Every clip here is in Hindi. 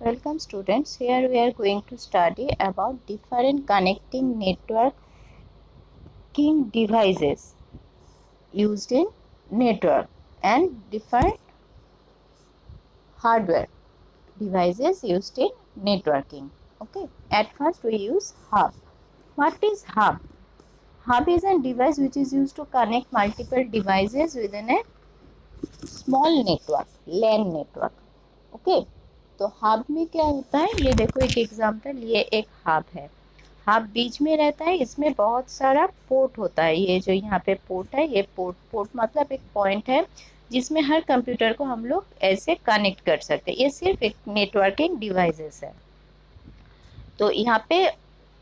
Welcome students. Here we are going to study about different connecting networking devices used in network and different hardware devices used in networking. Okay. At first we use hub. What is hub? Hub is a device which is used to connect multiple devices within a small network, LAN network. Okay. तो हब में क्या होता है, ये देखो एक एग्जांपल, ये एक हब है। हब बीच में रहता है, इसमें बहुत सारा पोर्ट होता है। ये जो यहाँ पे पोर्ट है, ये पोर्ट मतलब एक पॉइंट है जिसमें हर कंप्यूटर को हम लोग ऐसे कनेक्ट कर सकते हैं। ये सिर्फ एक नेटवर्किंग डिवाइसेस है। तो यहाँ पे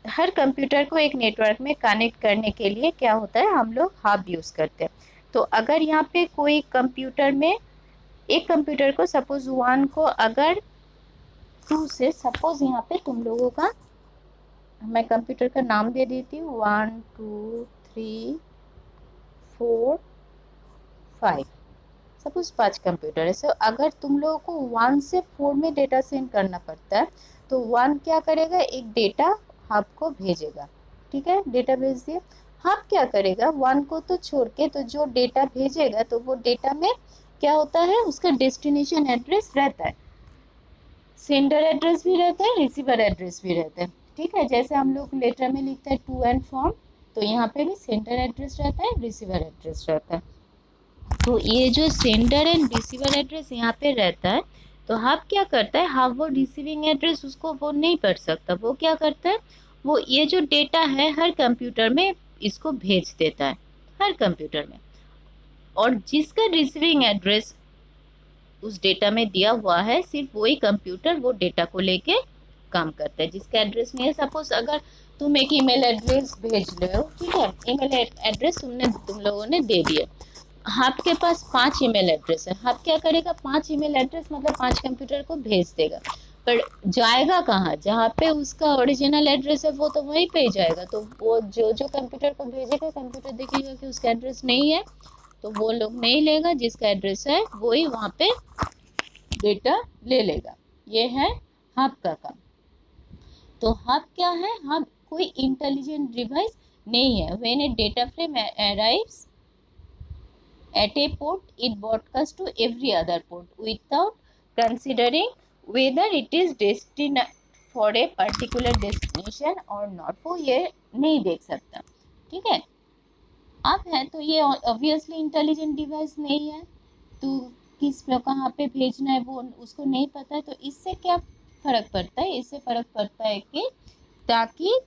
हर कंप्यूटर को एक नेटवर्क में कनेक्ट करने के लिए क्या होता है, हम लोग हब यूज करते हैं। तो अगर यहाँ पे कोई कंप्यूटर में, एक कंप्यूटर को सपोज वन को अगर टू से, सपोज यहाँ पे तुम लोगों का, मैं कंप्यूटर का नाम दे देती हूँ 1 2 3 4 5, सपोज 5 कंप्यूटर है। सो अगर तुम लोगों को 1 से 4 में डेटा सेंड करना पड़ता है, तो 1 क्या करेगा, एक डेटा हब को भेजेगा। ठीक है, डेटा भेज दिया। हब क्या करेगा, 1 को तो छोड़ के, तो जो डेटा भेजेगा तो वो डेटा में क्या होता है, उसका डेस्टिनेशन एड्रेस रहता है, सेंडर एड्रेस भी रहता है, रिसीवर एड्रेस भी रहता है। ठीक है, जैसे हम लोग लेटर में लिखते हैं टू एंड फ्रॉम, तो यहाँ पे भी सेंडर एड्रेस रहता है, रिसीवर एड्रेस रहता है। तो ये जो सेंडर एंड रिसीवर एड्रेस यहाँ पे रहता है, तो हब क्या करता है, हब वो रिसीविंग एड्रेस उसको वो नहीं पढ़ सकता। वो क्या करता है, वो ये जो डेटा है हर कंप्यूटर में इसको भेज देता है, हर कंप्यूटर में। और जिसका रिसीविंग एड्रेस उस डेटा में दिया हुआ है, सिर्फ वही कंप्यूटर वो डेटा को लेके काम करता है। जिसका एड्रेस नहीं है, सपोज अगर तुम एक ईमेल एड्रेस भेज रहे हो, ठीक है, ईमेल एड्रेस तुम लोगों ने दे दिया। आपके पास 5 ईमेल एड्रेस है, आप क्या करेगा, 5 ईमेल एड्रेस मतलब 5 कंप्यूटर को भेज देगा। पर जाएगा कहाँ, जहाँ पे उसका ओरिजिनल एड्रेस है वो तो वहीं पे ही जाएगा। तो वो जो जो कंप्यूटर को भेजेगा, कंप्यूटर देखेगा कि उसका एड्रेस नहीं है, तो वो लोग नहीं लेगा, जिसका एड्रेस है वही वहाँ पे डेटा ले लेगा। ये है हब का काम। तो हब क्या है, हब कोई इंटेलिजेंट डिवाइस नहीं है। When A data frame arrives at a port, it broadcasts to every other port without considering whether it is destined for a particular destination or not। वो ये नहीं देख सकता। ठीक है, अब है तो ये ऑब्वियसली इंटेलिजेंट डिवाइस नहीं है, तो किस पे कहाँ पे भेजना है वो उसको नहीं पता है। तो इससे क्या फर्क पड़ता है, इससे फर्क पड़ता है कि ताकि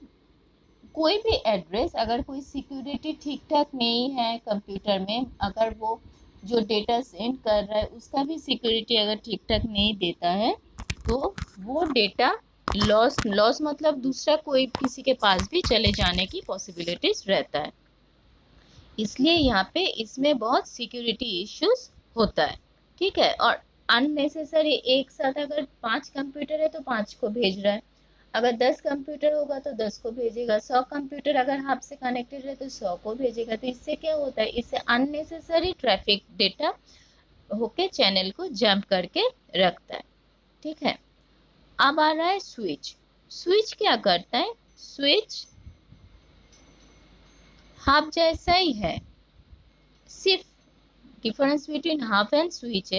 कोई भी एड्रेस, अगर कोई सिक्योरिटी ठीक ठाक नहीं है कंप्यूटर में, अगर वो जो डेटा सेंड कर रहा है उसका भी सिक्योरिटी अगर ठीक ठाक नहीं देता है, तो वो डेटा लॉस मतलब दूसरा कोई किसी के पास भी चले जाने की पॉसिबिलिटीज रहता है। इसलिए यहाँ पे इसमें बहुत सिक्योरिटी इश्यूज होता है। ठीक है, और अननेसेसरी एक साथ अगर 5 कंप्यूटर है तो 5 को भेज रहा है, अगर 10 कंप्यूटर होगा तो 10 को भेजेगा, 100 कंप्यूटर अगर हब से कनेक्टेड है तो 100 को भेजेगा। तो इससे क्या होता है, इससे अननेसेसरी ट्रैफिक डेटा होके चैनल को जंप करके रखता है। ठीक है, अब आ रहा है स्विच। स्विच क्या करता है, स्विच हब जैसा ही है, सिर्फ difference between hub and switch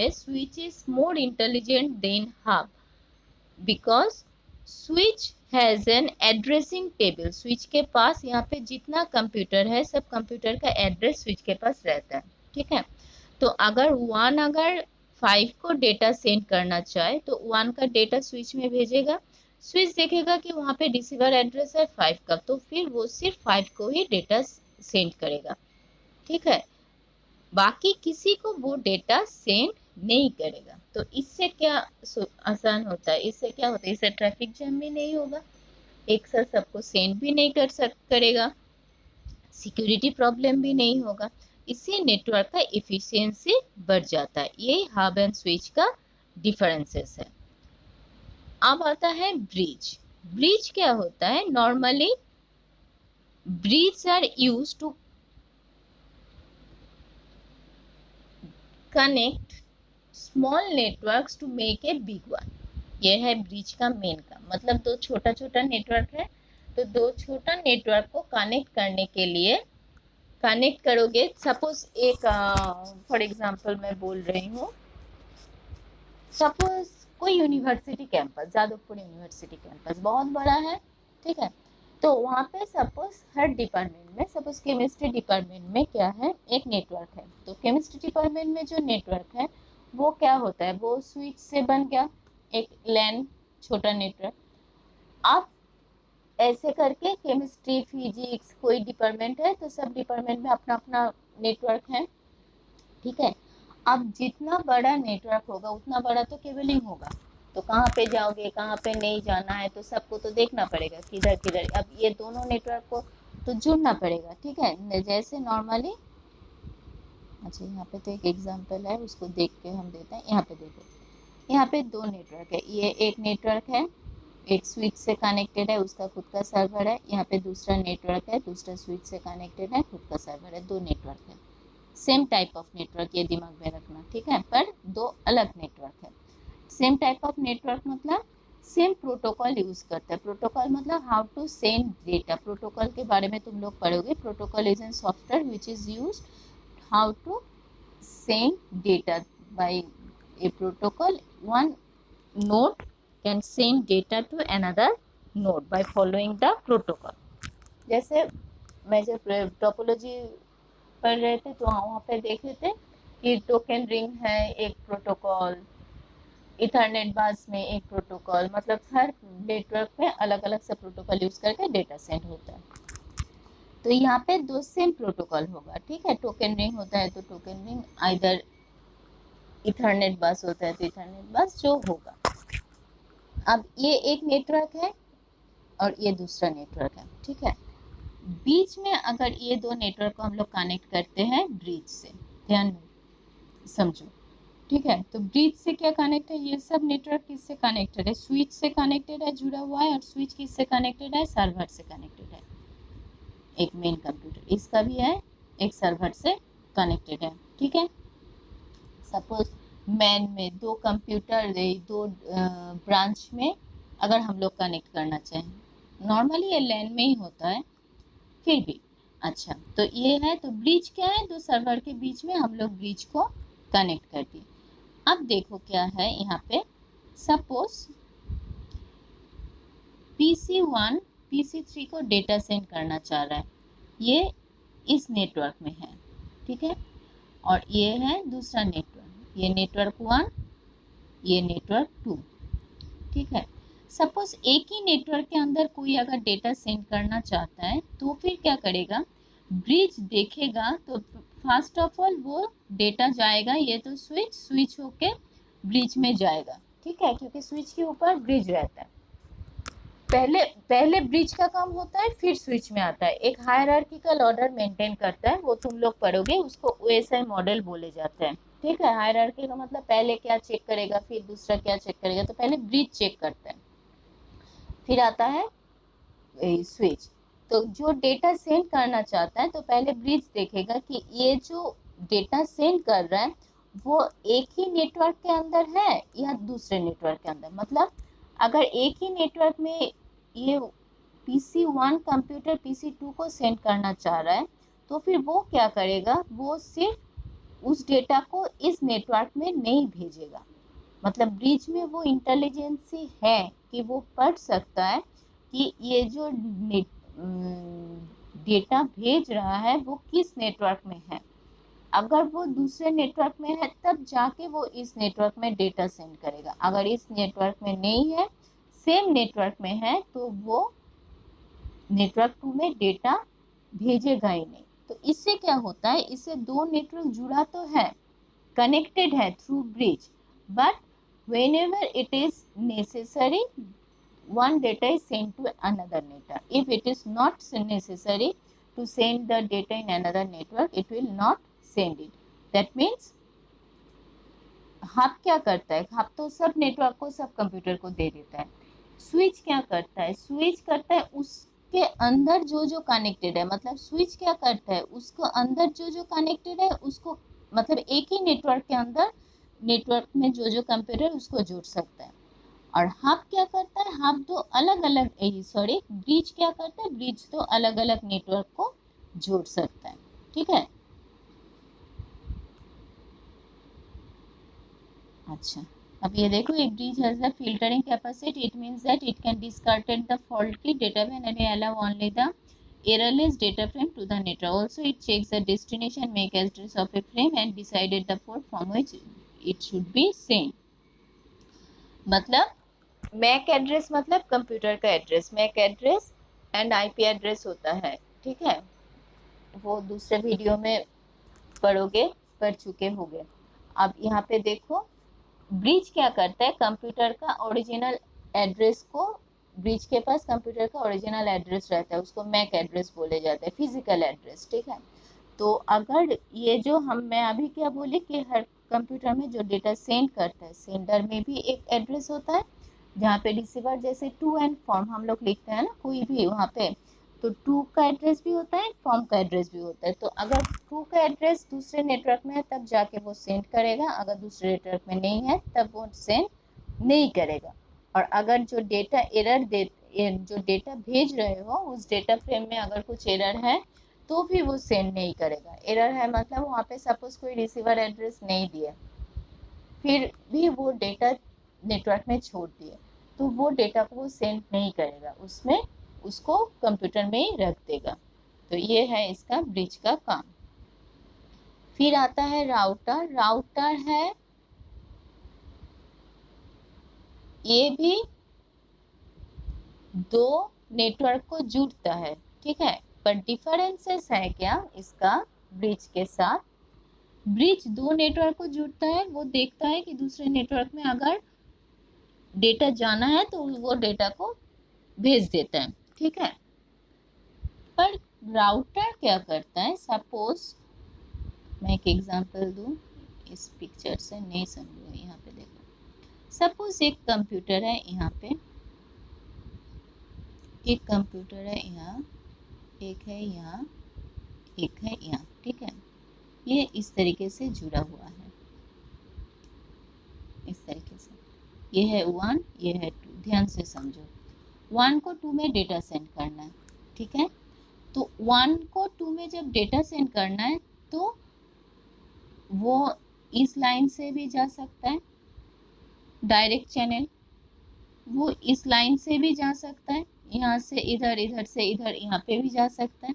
is more intelligent than hub because switch has an addressing table। switch के पास यहाँ पे जितना कंप्यूटर है, सब कंप्यूटर का एड्रेस स्विच के पास रहता है। ठीक है, तो अगर 5 को डेटा सेंड करना चाहे तो 1 का डेटा स्विच में भेजेगा। स्विच देखेगा कि वहाँ पे रिसीवर एड्रेस है 5 का, तो फिर वो सिर्फ 5 को ही डेटा सेंड करेगा। ठीक है, बाकी किसी को वो डेटा सेंड नहीं करेगा। तो इससे क्या आसान होता है, इससे क्या होता है, इससे ट्रैफिक जैम भी नहीं होगा, एक साथ सबको सेंड भी नहीं करेगा, सिक्योरिटी प्रॉब्लम भी नहीं होगा। इससे नेटवर्क का इफिशियंसी बढ़ जाता है। ये हब एंड स्विच का डिफरेंसेस है। अब आता है ब्रिज। ब्रिज क्या होता है, normally bridge are use to connect small networks to make a big one। ये है ब्रिज का मेन काम, मतलब दो छोटा छोटा नेटवर्क है, तो दो छोटा नेटवर्क को कनेक्ट करने के लिए कनेक्ट करोगे। सपोज एक फॉर एग्जांपल मैं बोल रही हूँ, सपोज कोई university campus, Jadavpur university campus बहुत बड़ा है, ठीक है। तो वहाँ पे सपोज हर डिपार्टमेंट में, सपोज केमिस्ट्री डिपार्टमेंट में क्या है, एक नेटवर्क है। तो केमिस्ट्री डिपार्टमेंट में जो नेटवर्क है वो क्या होता है, वो स्विच से बन गया एक लैन, छोटा नेटवर्क। आप ऐसे करके केमिस्ट्री फिजिक्स कोई डिपार्टमेंट है तो सब डिपार्टमेंट में अपना अपना नेटवर्क है, ठीक है। अब जितना बड़ा नेटवर्क होगा उतना बड़ा तो केबलिंग होगा, तो कहाँ पे जाओगे कहाँ पे नहीं जाना है, तो सबको तो देखना पड़ेगा किधर किधर। अब ये दोनों नेटवर्क को तो जुड़ना पड़ेगा, ठीक है। जैसे नॉर्मली, अच्छा यहाँ पे तो एक एग्जांपल है उसको देख के हम देते हैं। यहाँ पे देखो, यहाँ पे दो नेटवर्क है, ये एक नेटवर्क है, एक स्विच से कनेक्टेड है, उसका खुद का सर्वर है। यहाँ पे दूसरा नेटवर्क है, दूसरा स्विच से कनेक्टेड है, खुद का सर्वर है। दो नेटवर्क है, सेम टाइप ऑफ नेटवर्क, ये दिमाग में रखना, ठीक है, पर दो अलग नेटवर्क है। सेम टाइप ऑफ नेटवर्क मतलब सेम प्रोटोकॉल यूज करता है। प्रोटोकॉल मतलब how to send data. Protocol के बारे में तुम लोग पढ़ोगे। Protocol is an software which is use how to send data by a protocol. One node can send data to another node by following the protocol. जैसे मैं जब टोपोलॉजी पढ़ रहे थे तो वहाँ पे देख रहे थे कि टोकन रिंग है एक प्रोटोकॉल, इथरनेट बस में एक प्रोटोकॉल, मतलब हर नेटवर्क में अलग अलग से प्रोटोकॉल यूज करके डेटा सेंड होता है। तो यहाँ पे दो सेम प्रोटोकॉल होगा, ठीक है। टोकन रिंग होता है तो टोकन रिंग, आइदर इथरनेट बस होता है तो इथरनेट बस जो होगा। अब ये एक नेटवर्क है और ये दूसरा नेटवर्क है, ठीक है। बीच में अगर ये दो नेटवर्क को हम लोग कनेक्ट करते हैं ब्रिज से, ध्यान समझो, ठीक है। तो ब्रिज से क्या कनेक्ट है, ये सब नेटवर्क किससे कनेक्टेड है, स्विच से कनेक्टेड है, जुड़ा हुआ है। और स्विच किससे कनेक्टेड है, सर्वर से कनेक्टेड है। एक मेन कंप्यूटर इसका भी है, एक सर्वर से कनेक्टेड है, ठीक है। सपोज मैन में दो कंप्यूटर, दो ब्रांच में अगर हम लोग कनेक्ट करना चाहें, नॉर्मली ये लैन में ही होता है, फिर भी अच्छा। तो ये है, तो ब्रिज क्या है, दो सर्वर के बीच में हम लोग ब्रिज को कनेक्ट कर दिए। अब देखो क्या है यहाँ पे, सपोज PC1 PC3 को डेटा सेंड करना चाह रहा है, ये इस नेटवर्क में है, ठीक है। और ये है दूसरा नेटवर्क, ये नेटवर्क 1, ये नेटवर्क 2, ठीक है। सपोज एक ही नेटवर्क के अंदर कोई अगर डेटा सेंड करना चाहता है तो फिर क्या करेगा, ब्रिज देखेगा तो फर्स्ट ऑफ ऑल वो डेटा जाएगा, ये तो स्विच स्विच होके ब्रिज में जाएगा, ठीक है, क्योंकि स्विच के ऊपर ब्रिज रहता है। पहले पहले ब्रिज का काम होता है, फिर स्विच में आता है। एक हायरार्किकल ऑर्डर मेंटेन करता है, वो तुम लोग पढ़ोगे, उसको OSI मॉडल बोले जाते हैं, ठीक है। हायरार्की का मतलब पहले क्या चेक करेगा, फिर दूसरा क्या चेक करेगा। तो पहले ब्रिज चेक करता है, फिर आता है स्विच। तो जो डेटा सेंड करना चाहता है तो पहले ब्रिज देखेगा कि ये जो डेटा सेंड कर रहा है वो एक ही नेटवर्क के अंदर है या दूसरे नेटवर्क के अंदर। मतलब अगर एक ही नेटवर्क में ये PC1 कंप्यूटर PC2 को सेंड करना चाह रहा है तो फिर वो क्या करेगा, वो सिर्फ उस डेटा को इस नेटवर्क में नहीं भेजेगा। मतलब ब्रिज में वो इंटेलिजेंसी है कि वो पढ़ सकता है कि ये जो डेटा भेज रहा है वो किस नेटवर्क में है। अगर वो दूसरे नेटवर्क में है तब जाके वो इस नेटवर्क में डेटा सेंड करेगा। अगर इस नेटवर्क में नहीं है, सेम नेटवर्क में है, तो वो नेटवर्क 2 में डेटा भेजेगा ही नहीं। तो इससे क्या होता है, इससे दो नेटवर्क जुड़ा तो है, connected है through bridge, but whenever it is necessary one data is sent to another network. If it is not necessary to send the data in another network, it will not send it. That means hub क्या करता है, हब तो सब नेटवर्क को सब कंप्यूटर को दे देता है। स्विच क्या करता है, स्विच करता है उसके अंदर जो जो कनेक्टेड है, मतलब स्विच क्या करता है, उसको अंदर जो जो कनेक्टेड है उसको, मतलब एक ही नेटवर्क के अंदर नेटवर्क में जो जो कंप्यूटर उसको जोड़ सकता है। और हब क्या करता है, हब तो अलग अलग, सॉरी ब्रिज क्या करता है, ब्रिज तो अलग अलग नेटवर्क को जोड़ सकता है। ठीक है, अच्छा अब ये देखो, एक bridge has the filtering capacity, it means that it can discarded the faulty data when and allow only the errorless data frame to the network. Also it checks the destination MAC address of a frame and decided the port from which it should be sent. मतलब मैक एड्रेस मतलब कंप्यूटर का एड्रेस, MAC address and IP address होता है। ठीक है, वो दूसरे वीडियो में पढ़ोगे, पढ़ चुके होगे। अब यहाँ पे देखो, ब्रिज क्या करता है, कंप्यूटर का ओरिजिनल एड्रेस को, ब्रिज के पास कंप्यूटर का ओरिजिनल एड्रेस रहता है, उसको मैक एड्रेस बोले जाते हैं, फिजिकल एड्रेस। ठीक है, तो अगर ये जो मैं अभी क्या बोले कि हर कंप्यूटर में जो डेटा सेंड करता है, सेंडर में भी एक एड्रेस होता है, जहाँ पे रिसीवर जैसे टू एंड फ्रॉम हम लोग लिखते हैं ना कोई भी, वहाँ पे तो टू का एड्रेस भी होता है, फ्रॉम का एड्रेस भी होता है। तो अगर टू का एड्रेस दूसरे नेटवर्क में है तब जाके वो सेंड करेगा, अगर दूसरे नेटवर्क में नहीं है तब वो सेंड नहीं करेगा। और अगर जो डेटा एरर दे, जो डेटा भेज रहे हो उस डेटा फ्रेम में अगर कुछ एरर है तो भी वो सेंड नहीं करेगा। एरर है मतलब वहाँ पे सपोज कोई रिसीवर एड्रेस नहीं दिया, फिर भी वो डेटा नेटवर्क में छोड़ दिए, तो वो डेटा को वो सेंड नहीं करेगा, उसमें उसको कंप्यूटर में ही रख देगा। तो ये है इसका ब्रिज का काम। फिर आता है राउटर। राउटर है, ये भी दो नेटवर्क को जोड़ता है। ठीक है, पर डिफरेंसेस है क्या इसका ब्रिज के साथ। ब्रिज दो नेटवर्क को जोड़ता है, वो देखता है कि दूसरे नेटवर्क में अगर डेटा जाना है तो वो डेटा को भेज देता है। ठीक है, पर राउटर क्या करता है, सपोज मैं एक एग्जांपल दूं, इस पिक्चर से नहीं समझो, यहाँ पे देखो, सपोज एक कंप्यूटर है यहाँ पे, एक कंप्यूटर है यहाँ, एक है यहाँ, एक है यहाँ। ठीक है, ये इस तरीके से जुड़ा हुआ है, इस तरीके से, ये है वन, ये है टू। ध्यान से समझो, वन को टू में डेटा सेंड करना है। ठीक है, तो वन को टू में जब डेटा सेंड करना है तो वो इस लाइन से भी जा सकता है डायरेक्ट चैनल, वो इस लाइन से भी जा सकता है, यहाँ से इधर, इधर से इधर, यहाँ पे भी जा सकता है,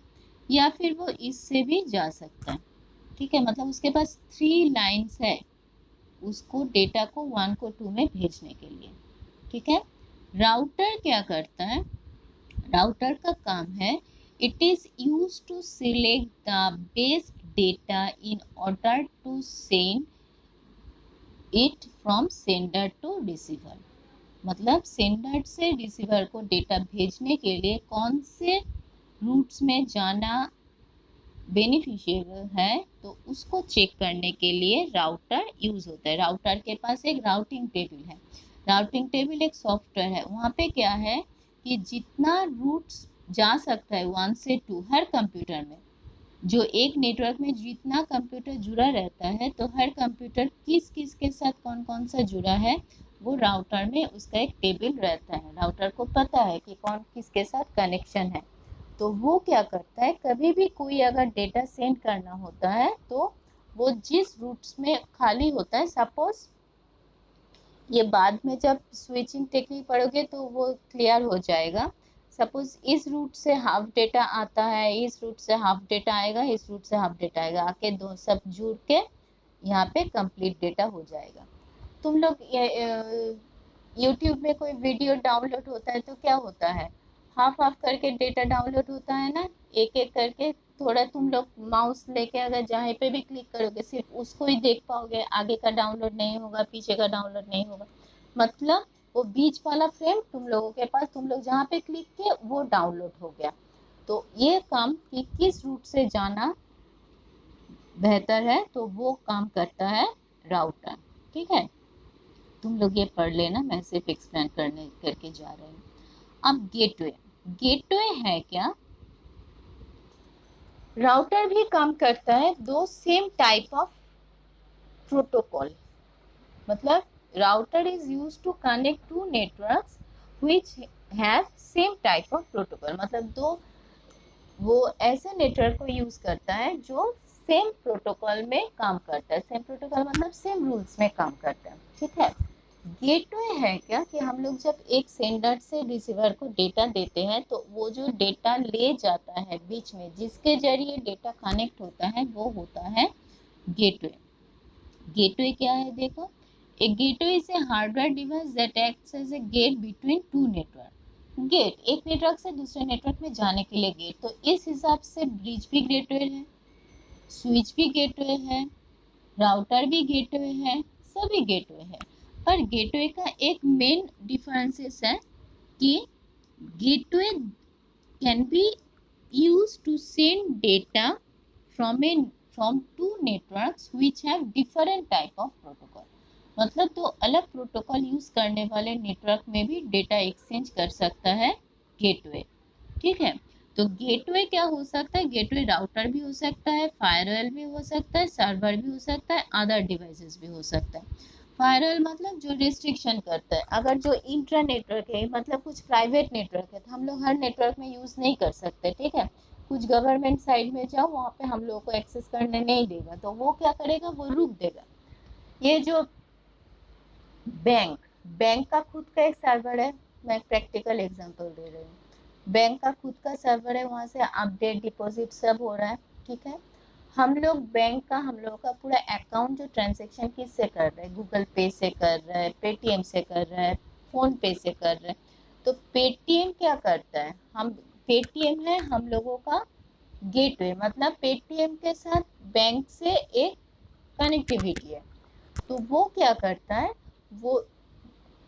या फिर वो इससे भी जा सकता है। ठीक है, मतलब उसके पास थ्री लाइन्स है उसको डेटा को वन को टू में भेजने के लिए। ठीक है, राउटर क्या करता है, राउटर का काम है, it is use to select the best data in order to send it from sender to receiver. मतलब सेंडर से रिसीवर को डेटा भेजने के लिए कौन से रूट्स में जाना बेनिफिशियल है, तो उसको चेक करने के लिए राउटर यूज होता है। राउटर के पास एक राउटिंग टेबल है, राउटिंग टेबल एक सॉफ्टवेयर है, वहाँ पे क्या है कि जितना रूट्स जा सकता है वन से टू हर कंप्यूटर में, जो एक नेटवर्क में जितना कंप्यूटर जुड़ा रहता है, तो हर कंप्यूटर किस किस के साथ कौन कौन सा जुड़ा है वो राउटर में उसका एक टेबल रहता है। राउटर को पता है कि कौन किसके साथ कनेक्शन है, तो वो क्या करता है, कभी भी कोई अगर डेटा सेंड करना होता है तो वो जिस रूट्स में खाली होता है, सपोज ये बाद में जब स्विचिंग टेक्निक पढ़ोगे तो वो क्लियर हो जाएगा। सपोज इस रूट से हाफ डेटा आता है, इस रूट से हाफ डेटा आएगा, इस रूट से हाफ डेटा आएगा, आके दो सब जुड़ के यहाँ पे कंप्लीट डेटा हो जाएगा। तुम लोग यूट्यूब में कोई वीडियो डाउनलोड होता है तो क्या होता है, हाफ हाफ करके डेटा डाउनलोड होता है ना, एक एक करके। थोड़ा तुम लोग माउस लेके अगर जहाँ पे भी क्लिक करोगे सिर्फ उसको ही देख पाओगे, आगे का डाउनलोड नहीं होगा, पीछे का डाउनलोड नहीं होगा। मतलब वो बीच वाला फ्रेम तुम लोगों के पास, तुम लोग जहाँ पे क्लिक किए वो डाउनलोड हो गया। तो ये काम कि किस रूट से जाना बेहतर है, तो वो काम करता है राउटर। ठीक है, तुम लोग ये पढ़ लेना, मैं सिर्फ एक्सप्लेन करने करके जा रही हूँ। अब गेटवे, गेटवे है क्या, राउटर भी काम करता है दो सेम टाइप ऑफ प्रोटोकॉल। मतलब router is used to connect two networks which have same type of protocol, मतलब दो वो ऐसे नेटवर्क को यूज करता है जो सेम प्रोटोकॉल में काम करता है। सेम प्रोटोकॉल मतलब सेम रूल्स में काम करता है, ठीक है। गेटवे है क्या कि हम लोग जब एक सेंडर से रिसीवर को डेटा देते हैं तो वो जो डेटा ले जाता है बीच में, जिसके जरिए डेटा कनेक्ट होता है, वो होता है गेटवे। गेटवे क्या है देखो, a gateway is a hardware device that acts as a gate between two network. Gate एक नेटवर्क से दूसरे नेटवर्क में जाने के लिए गेट, तो इस हिसाब से ब्रिज भी गेटवे है, स्विच भी गेटवे है, राउटर भी गेटवे है, सभी गेटवे है। पर गेटवे का एक मेन डिफरेंसेस है कि gateway can be use to send data from two networks which have different type of protocol, मतलब तो अलग प्रोटोकॉल यूज करने वाले नेटवर्क में भी डेटा एक्सचेंज कर सकता है गेटवे, ठीक है। तो गेटवे क्या हो सकता है, गेटवे राउटर भी हो सकता है, फायरवॉल भी हो सकता है, सर्वर भी हो सकता है, अदर डिवाइसेस भी हो सकता है। फायरवॉल मतलब जो रिस्ट्रिक्शन करता है, अगर जो इंट्रा नेटवर्क है मतलब कुछ प्राइवेट नेटवर्क है तो हम लोग हर नेटवर्क में यूज नहीं कर सकते, ठीक है। कुछ गवर्नमेंट साइड में जाओ वहाँ पे हम लोगों को एक्सेस करने नहीं देगा, तो वो क्या करेगा, वो रुक देगा। ये जो बैंक बैंक का खुद का एक सर्वर है, मैं प्रैक्टिकल एग्जांपल दे रही हूँ। बैंक का खुद का सर्वर है, वहाँ से अपडेट डिपॉजिट सब हो रहा है, ठीक है। हम लोग बैंक का, हम लोगों का पूरा अकाउंट जो ट्रांजेक्शन किससे कर रहे हैं, गूगल पे से कर रहा है, पेटीएम से कर रहा है, फोन पे से कर रहा है। तो पेटीएम क्या करता है, हम पेटीएम है हम लोगों का गेटवे, मतलब पेटीएम के साथ बैंक से एक कनेक्टिविटी है। तो वो क्या करता है, वो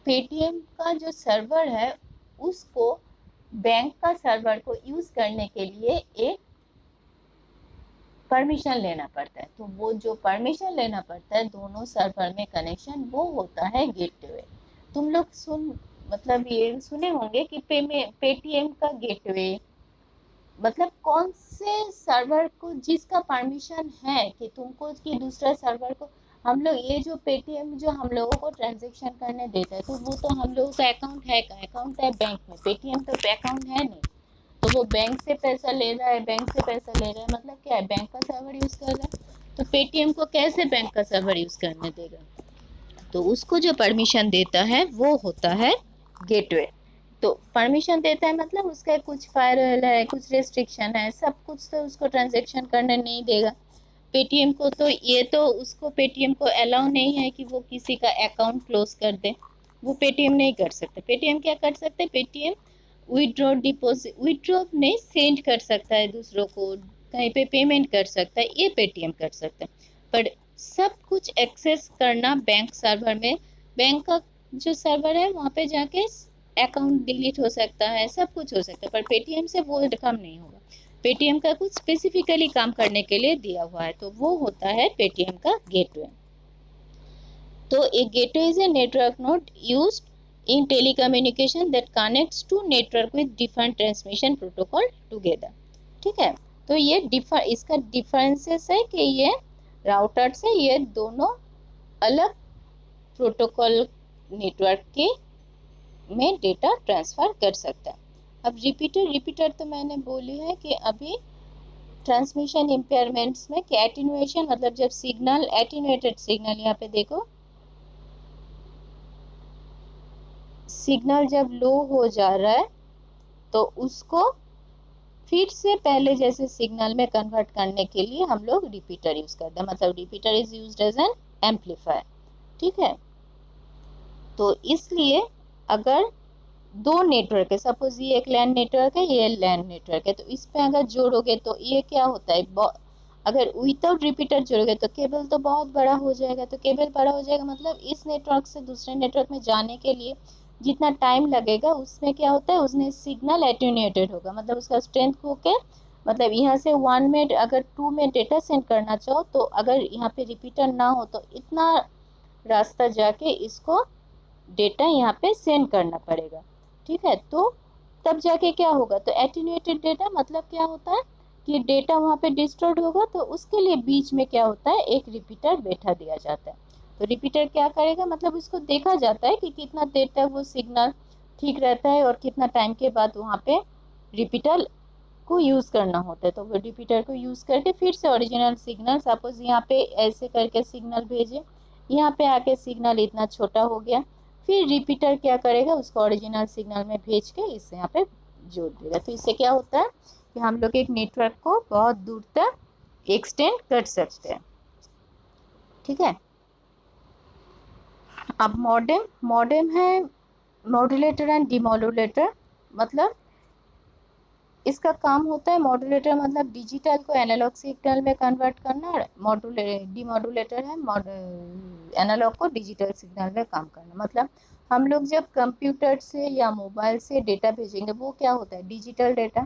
पेटीएम का जो सर्वर है उसको बैंक का सर्वर को यूज करने के लिए एक परमिशन लेना पड़ता है। तो वो जो परमिशन लेना पड़ता है दोनों सर्वर में कनेक्शन, वो होता है गेटवे। तुम लोग मतलब ये सुने होंगे कि पेटीएम का गेटवे मतलब कौन से सर्वर को जिसका परमिशन है कि तुमको कि दूसरा सर्वर को, हम लोग ये जो पेटीएम जो हम लोगों को ट्रांजेक्शन करने देता है तो वो तो हम लोगों का अकाउंट है बैंक में, पेटीएम तो अकाउंट है नहीं। तो वो बैंक से पैसा ले रहा है, बैंक से पैसा ले रहा है, मतलब क्या है, बैंक का सर्वर यूज कर रहा है। तो पेटीएम को कैसे बैंक का सर्वर यूज करने देगा, तो उसको जो परमिशन देता है वो होता है गेटवे। तो परमिशन देता है मतलब उसका कुछ फायरवॉल है, कुछ रेस्ट्रिक्शन है, सब कुछ तो उसको ट्रांजेक्शन करने नहीं देगा। पेटीएम को तो ये तो उसको पेटीएम को अलाउ नहीं है कि वो किसी का अकाउंट क्लोज कर दे, वो पेटीएम नहीं कर सकते। पेटीएम क्या कर सकते हैं, पेटीएम विड्रॉ डिपॉजिट, विड्रॉ नहीं सेंड कर सकता है दूसरों को, कहीं पे पेमेंट कर सकता है, ये पेटीएम कर सकता है। पर सब कुछ एक्सेस करना बैंक सर्वर में, बैंक का जो सर्वर है वहाँ पे जाके अकाउंट डिलीट हो सकता है, सब कुछ हो सकता है, पर पेटीएम से वो काम नहीं होगा। पेटीएम का कुछ स्पेसिफिकली काम करने के लिए दिया हुआ है, तो वो होता है पेटीएम का गेटवे। तो a gateway is a network node used in telecommunication that connects two network with different transmission protocol together, ठीक है। तो ये इसका डिफरेंसेस है कि ये राउटर से ये दोनों अलग प्रोटोकॉल नेटवर्क के में डेटा ट्रांसफर कर सकता है। अब रिपीटर तो मैंने बोली है कि अभी ट्रांसमिशन इम्पेयरमेंट्स में कि एटेन्युएशन मतलब जब सिग्नल एटेन्युएटेड सिग्नल, यहाँ पे देखो सिग्नल जब लो हो जा रहा है तो उसको फिर से पहले जैसे सिग्नल में कन्वर्ट करने के लिए हम लोग रिपीटर यूज करते हैं, मतलब repeater is used as an amplifier, ठीक है। तो इसलिए अगर दो नेटवर्क है, सपोज ये एक लैन नेटवर्क है, ये लैन नेटवर्क है, तो इस पे अगर जोड़ोगे तो ये क्या होता है, अगर विदाउट रिपीटर जोड़ोगे तो केबल तो बहुत बड़ा हो जाएगा, तो केबल बड़ा हो जाएगा मतलब इस नेटवर्क से दूसरे नेटवर्क में जाने के लिए जितना टाइम लगेगा उसमें क्या होता है, उसमें सिग्नल एटेन्यूएटेड होगा, मतलब उसका स्ट्रेंथ होके, मतलब यहाँ से 1 में अगर 2 में डेटा सेंड करना चाहो तो अगर यहाँ पे रिपीटर ना हो तो इतना रास्ता जाके इसको डेटा यहाँ पे सेंड करना पड़ेगा, ठीक है। तो तब जाके क्या होगा, तो एटेन्यूएटेड डेटा मतलब क्या होता है कि डेटा वहाँ पे डिस्टोर्ड होगा, तो उसके लिए बीच में क्या होता है, एक रिपीटर बैठा दिया जाता है। तो रिपीटर क्या करेगा, मतलब उसको देखा जाता है कि कितना देर तक वो सिग्नल ठीक रहता है और कितना टाइम के बाद वहाँ पे रिपीटर को यूज करना होता है। तो वो रिपीटर को यूज करके फिर से ओरिजिनल सिग्नल, सपोज यहाँ पे ऐसे करके सिग्नल भेजे, यहाँ पे आके सिग्नल इतना छोटा हो गया, फिर रिपीटर क्या करेगा, उसको ओरिजिनल सिग्नल में भेज के इससे यहाँ पे जोड़ देगा। तो इससे क्या होता है कि हम लोग एक नेटवर्क को बहुत दूर तक एक्सटेंड कर सकते हैं। ठीक है। अब मॉडेम, मॉडेम है मॉड्यूलेटर एंड डिमॉड्यूलेटर। मतलब इसका काम होता है, मॉड्यूलेटर मतलब डिजिटल को एनालॉग सिग्नल में कन्वर्ट करना, और डिमॉड्यूलेटर है एनालॉग को डिजिटल सिग्नल में काम करना। मतलब हम लोग जब कंप्यूटर से या मोबाइल से डेटा भेजेंगे, वो क्या होता है, डिजिटल डेटा।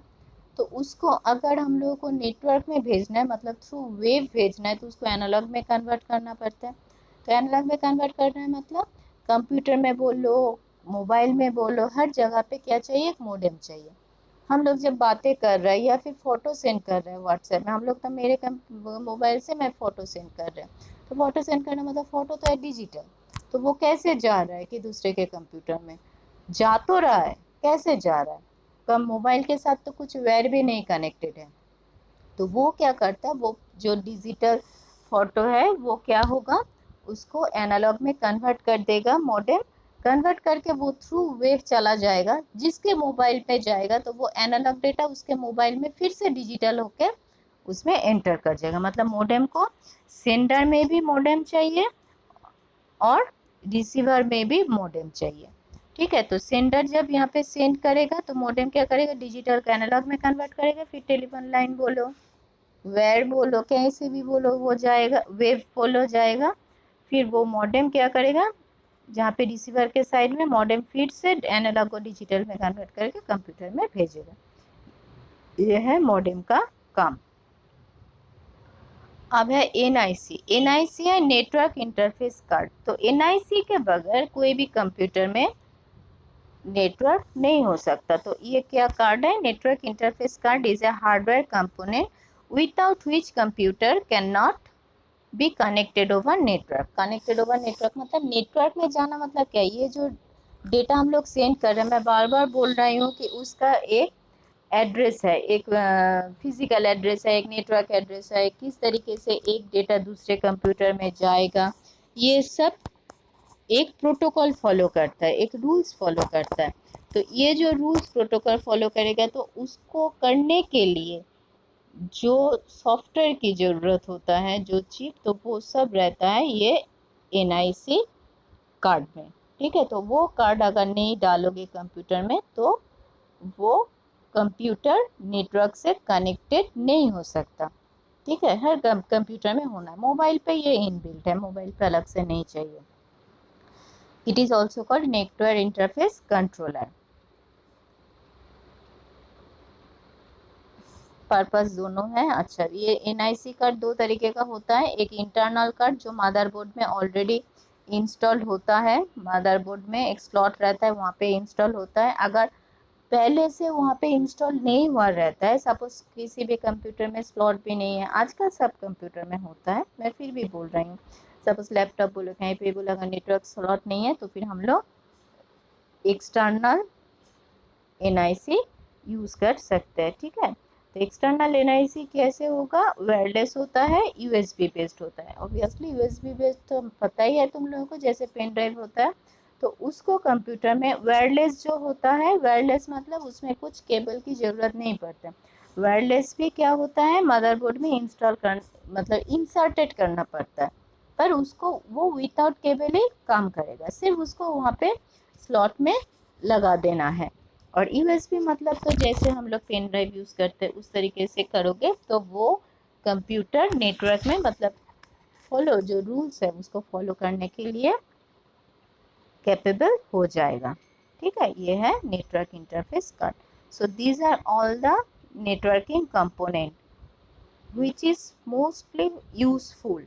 तो उसको अगर हम लोगों को नेटवर्क में भेजना है, मतलब थ्रू वेव भेजना है, तो उसको एनालॉग में कन्वर्ट करना पड़ता है। तो एनालॉग में कन्वर्ट करना है मतलब कंप्यूटर में बोलो, मोबाइल में बोलो, हर जगह पे क्या चाहिए, एक मोडेम चाहिए। हम लोग जब बातें कर रहे हैं या फिर फोटो सेंड कर रहे हैं व्हाट्सएप में, हम लोग तो मेरे मोबाइल से मैं फोटो सेंड कर रहे हैं, तो फोटो सेंड करना मतलब फोटो तो है डिजिटल। तो वो कैसे जा रहा है कि दूसरे के कंप्यूटर में, जा तो रहा है, कैसे जा रहा है, कम मोबाइल के साथ तो कुछ वायर भी नहीं कनेक्टेड है। तो वो क्या करता है, वो जो डिजिटल फोटो है वो क्या होगा, उसको एनालॉग में कन्वर्ट कर देगा मॉडेम। कन्वर्ट करके वो थ्रू वेव चला जाएगा, जिसके मोबाइल पे जाएगा तो वो एनालॉग डेटा उसके मोबाइल में फिर से डिजिटल होके उसमें एंटर कर जाएगा। मतलब मॉडेम को सेंडर में भी मॉडेम चाहिए और रिसीवर में भी मॉडेम चाहिए। ठीक है। तो सेंडर जब यहाँ पे सेंड करेगा तो मॉडेम क्या करेगा, डिजिटल को एनालॉग में कन्वर्ट करेगा, फिर टेलीफोन लाइन बोलो, वेर बोलो, कहीं से भी बोलो, वो जाएगा, वेव बोलो जाएगा। फिर वो मॉडेम क्या करेगा, जहाँ पे रिसीवर के साइड में मॉडेम फीड से एनालॉग को डिजिटल में कन्वर्ट करके कंप्यूटर में भेजेगा। ये है मॉडेम का काम। अब है एनआईसी। एनआईसी है नेटवर्क इंटरफेस कार्ड। तो एनआईसी के बगैर कोई भी कंप्यूटर में नेटवर्क नहीं हो सकता। तो ये क्या कार्ड है, network interface card is a hardware component without which computer can not be connected over network. Connected over network मतलब नेटवर्क में जाना मतलब क्या, ये जो डेटा हम लोग सेंड कर रहे हैं, मैं बार बार बोल रही हूँ कि उसका एक एड्रेस है, एक फिजिकल एड्रेस है, एक नेटवर्क एड्रेस है, किस तरीके से एक डेटा दूसरे कंप्यूटर में जाएगा, ये सब एक प्रोटोकॉल फॉलो करता है, एक रूल्स फॉलो करता है। तो ये जो रूल्स प्रोटोकॉल फॉलो करेगा, तो उसको करने के लिए जो सॉफ्टवेयर की ज़रूरत होता है, जो चिप, तो वो सब रहता है ये एनआईसी कार्ड में। ठीक है। तो वो कार्ड अगर नहीं डालोगे कंप्यूटर में तो वो कंप्यूटर नेटवर्क से कनेक्टेड नहीं हो सकता। ठीक है। हर कंप्यूटर में होना है। मोबाइल पे ये इनबिल्ट है, मोबाइल पे अलग से नहीं चाहिए। It is also called network interface controller. Purpose दोनों है। अच्छा, ये एनआईसी कार्ड दो तरीके का होता है। एक इंटरनल कार्ड जो मदरबोर्ड में ऑलरेडी इंस्टॉल होता है, मदरबोर्ड में एक स्लॉट रहता है, वहाँ पे इंस्टॉल होता है। अगर पहले से वहाँ पे इंस्टॉल नहीं हुआ रहता है, सपोज किसी भी कंप्यूटर में स्लॉट भी नहीं है, आजकल सब कंप्यूटर में होता है, मैं फिर भी बोल रही हूँ, सपोज लैपटॉप बोलो, कहीं पे बोलो, अगर नेटवर्क स्लॉट नहीं है तो फिर हम लोग एक्सटर्नल एनआईसी यूज़ कर सकते हैं। ठीक है। तो एक्सटर्नल एनआईसी कैसे होगा, वायरलेस होता है, यूएसबी बेस्ड होता है। ऑब्वियसली यूएसबी बेस्ड तो पता ही है तुम लोगों को, जैसे पेन ड्राइव होता है, तो उसको कंप्यूटर में वायरलेस जो होता है, वायरलेस मतलब उसमें कुछ केबल की ज़रूरत नहीं पड़ता। वायरलेस भी क्या होता है, मदरबोर्ड में इंस्टॉल कर, मतलब इंसर्टेड करना पड़ता है, पर उसको वो विदाउट केबल ही काम करेगा, सिर्फ उसको वहाँ पे स्लॉट में लगा देना है। और यूएसबी मतलब तो जैसे हम लोग पेन ड्राइव यूज़ करते हैं उस तरीके से करोगे तो वो कंप्यूटर नेटवर्क में, मतलब फॉलो जो रूल्स है उसको फॉलो करने के लिए कैपेबल हो जाएगा। ठीक है। ये है network interface card. So these are all the networking component which is mostly useful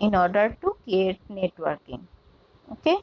in order to create networking. Okay.